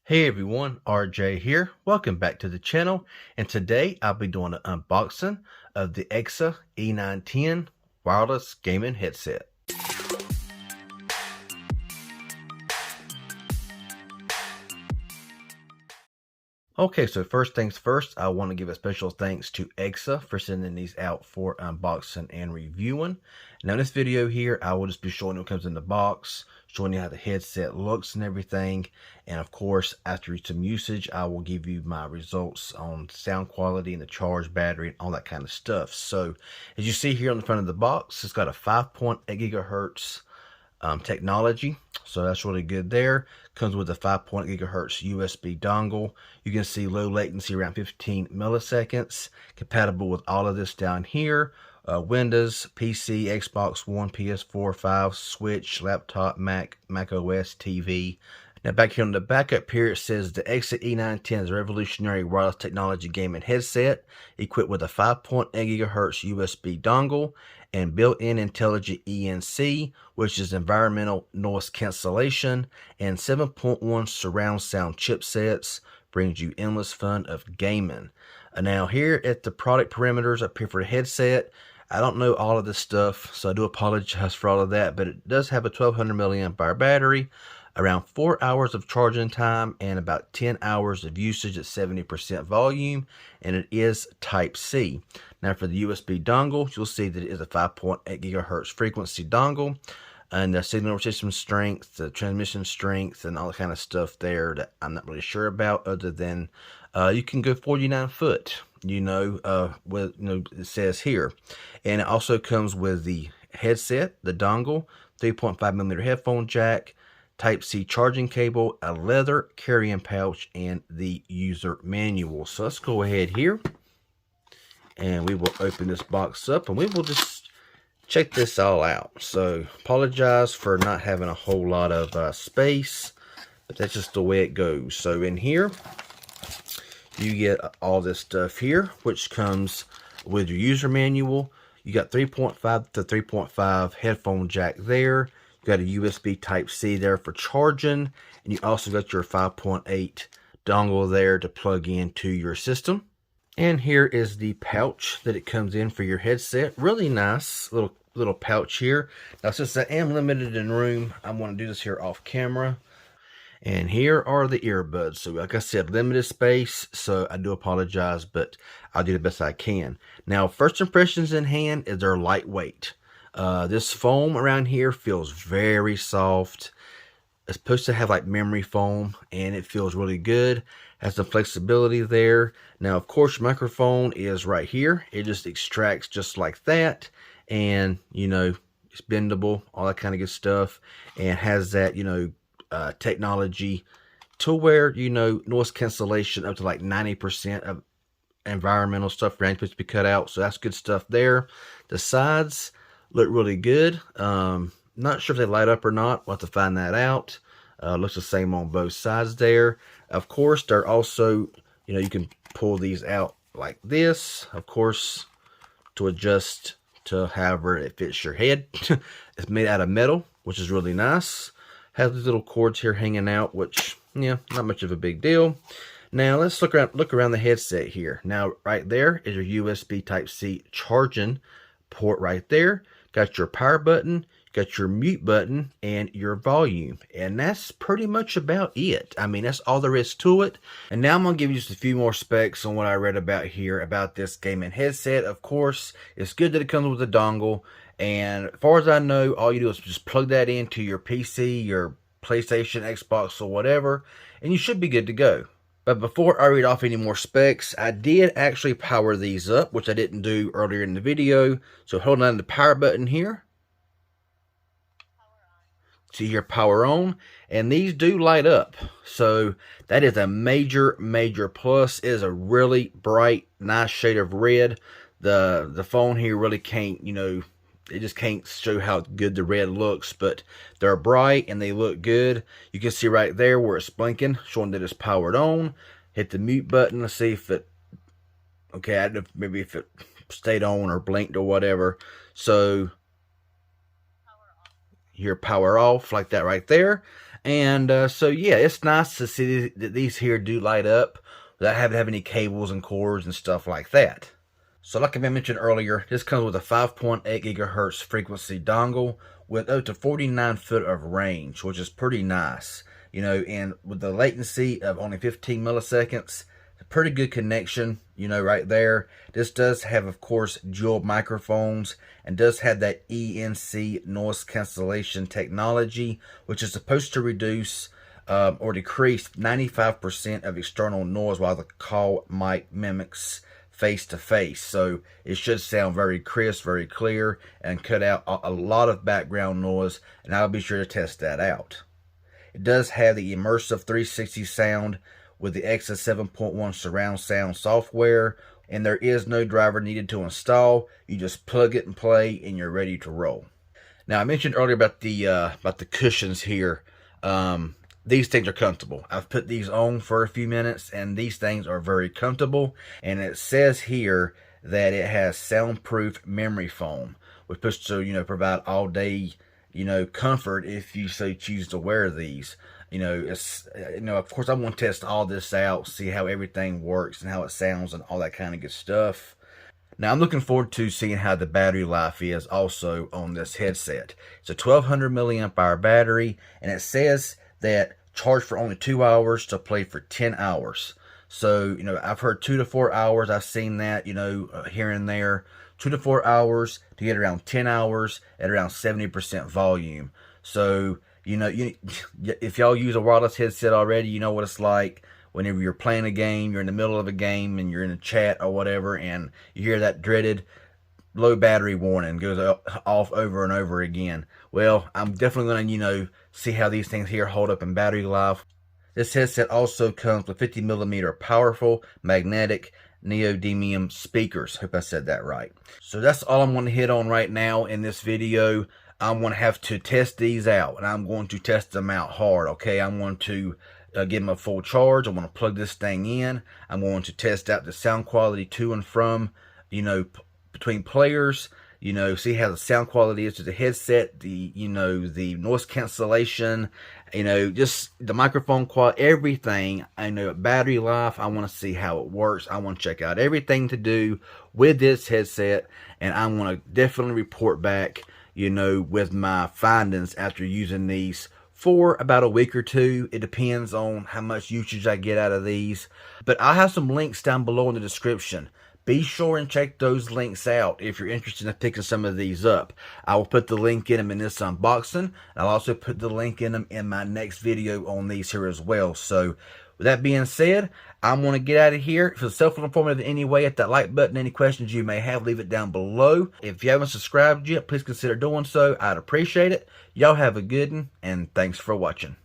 Hey everyone, RJ here. Welcome back to the channel, and today I'll be doing an unboxing of the EXA E910 wireless gaming headset. Okay, so first things first, I want to give a special thanks to EXA for sending these out for unboxing and reviewing. Now in this video here, I will just be showing you what comes in the box, showing you how the headset looks and everything. And of course, after some usage, I will give you my results on sound quality and the charge battery and all that kind of stuff. So as you see here on the front of the box, it's got a 5.8 gigahertz technology, so that's really good there. Comes with a 5.8 gigahertz USB dongle. You can see low latency around 15 milliseconds, compatible with all of this down here. Windows, PC, Xbox One, PS4, 5, Switch, laptop, Mac OS, TV. Now back here on the backup here, it says the EXA E910 is a revolutionary wireless technology gaming headset equipped with a 5.8 gigahertz USB dongle and built-in intelligent ENC, which is environmental noise cancellation, and 7.1 surround sound chipsets. Brings you endless fun of gaming. Now here at the product parameters up here for the headset, I don't know all of this stuff, so I do apologize for all of that, but it does have a 1200 milliamp hour battery, around 4 hours of charging time, and about 10 hours of usage at 70% volume, and it is Type-C. Now for the USB dongle, you'll see that it is a 5.8 gigahertz frequency dongle, and the signal resistance strength, the transmission strength, and all the kind of stuff there that I'm not really sure about, other than you can go 49 foot, with, it says here. And it also comes with the headset, the dongle, 3.5 millimeter headphone jack, Type-C charging cable, a leather carrying pouch, and the user manual. So let's go ahead here, and we will open this box up, and we will just check this all out. So apologize for not having a whole lot of space, but that's just the way it goes. So in here, you get all this stuff here, which comes with your user manual. You got 3.5 to 3.5 headphone jack there. You got a USB Type-C there for charging, and you also got your 5.8 dongle there to plug into your system. And here is the pouch that it comes in for your headset. Really nice little pouch here. Now since I am limited in room, I'm going to do this here off camera. And here are the earbuds. So like I said, limited space, so I do apologize, but I'll do the best I can. Now first impressions in hand is they're lightweight. This foam around here feels very soft. It's supposed to have like memory foam, and it feels really good. Has some flexibility there. Now of course your microphone is right here. It just extracts just like that, and it's bendable, all that kind of good stuff, and has that technology to where noise cancellation up to like 90% of environmental stuff around supposed to be cut out. So that's good stuff there. The sides look really good. Not sure if they light up or not. We'll have to find that out. Looks the same on both sides there. Of course, they're also, you can pull these out like this, of course, to adjust to however it fits your head. It's made out of metal, which is really nice. Has these little cords here hanging out, which, not much of a big deal. Now let's look around the headset here. Now right there is your USB Type-C charging port right there. Got your power button, got your mute button, and your volume. And that's pretty much about it. I mean, that's all there is to it. And now I'm going to give you just a few more specs on what I read about here about this gaming headset. Of course, it's good that it comes with a dongle. And as far as I know, all you do is just plug that into your PC, your PlayStation, Xbox, or whatever, and you should be good to go. But before I read off any more specs, I did actually power these up, which I didn't do earlier in the video. So holding on the power button here, see your power on, and these do light up. So that is a major plus. It is a really bright, nice shade of red. The phone here really can't, it just can't show how good the red looks, but they're bright and they look good. You can see right there where it's blinking, showing that it's powered on. Hit the mute button to see if it, okay, I don't know, maybe if it stayed on or blinked or whatever. So your power off like that right there. And so yeah, it's nice to see that these here do light up without having to have any cables and cords and stuff like that. So like I mentioned earlier, this comes with a 5.8 gigahertz frequency dongle with up to 49 foot of range, which is pretty nice. You know, and with the latency of only 15 milliseconds, a pretty good connection, you know, right there. This does have, of course, dual microphones and does have that ENC noise cancellation technology, which is supposed to reduce or decrease 95% of external noise while the call mic mimics face-to-face. So it should sound very crisp, very clear, and cut out a lot of background noise, and I'll be sure to test that out. It does have the immersive 360 sound with the EXA 7.1 surround sound software, and there is no driver needed to install. You just plug it and play, and you're ready to roll. Now, I mentioned earlier about the cushions here. These things are comfortable. I've put these on for a few minutes, and these things are very comfortable. And it says here that it has soundproof memory foam, which puts to, you know, provide all day, you know, comfort if you so choose to wear these. You know, it's, you know, of course I want to test all this out, see how everything works and how it sounds and all that kind of good stuff. Now, I'm looking forward to seeing how the battery life is also on this headset. It's a 1200 milliamp hour battery, and it says that charge for only 2 hours to play for 10 hours. So, you know, I've heard 2 to 4 hours. I've seen that, you know, here and there. 2 to 4 hours to get around 10 hours at around 70% volume. So, you know, if y'all use a wireless headset already, you know what it's like. Whenever you're playing a game, you're in the middle of a game and you're in a chat or whatever, and you hear that dreaded low battery warning goes off over and over again. Well, I'm definitely going to, you know, see how these things here hold up in battery life. This headset also comes with 50 millimeter powerful magnetic neodymium speakers. Hope I said that right. So that's all I'm going to hit on right now in this video. I'm going to have to test these out, and I'm going to test them out hard, okay? I'm going to give them a full charge. I'm going to plug this thing in. I'm going to test out the sound quality to and from, you know, between players, you know, see how the sound quality is to the headset, the, you know, the noise cancellation, you know, just the microphone quality, everything. I know battery life, I want to see how it works. I want to check out everything to do with this headset, and I want to definitely report back, you know, with my findings after using these for about a week or two. It depends on how much usage I get out of these. But I'll have some links down below in the description. Be sure and check those links out if you're interested in picking some of these up. I will put the link in them in this unboxing, and I'll also put the link in them in my next video on these here as well. So with that being said, I'm going to get out of here. If it's helpful and informative in any way, hit that like button. Any questions you may have, leave it down below. If you haven't subscribed yet, please consider doing so. I'd appreciate it. Y'all have a good one, and thanks for watching.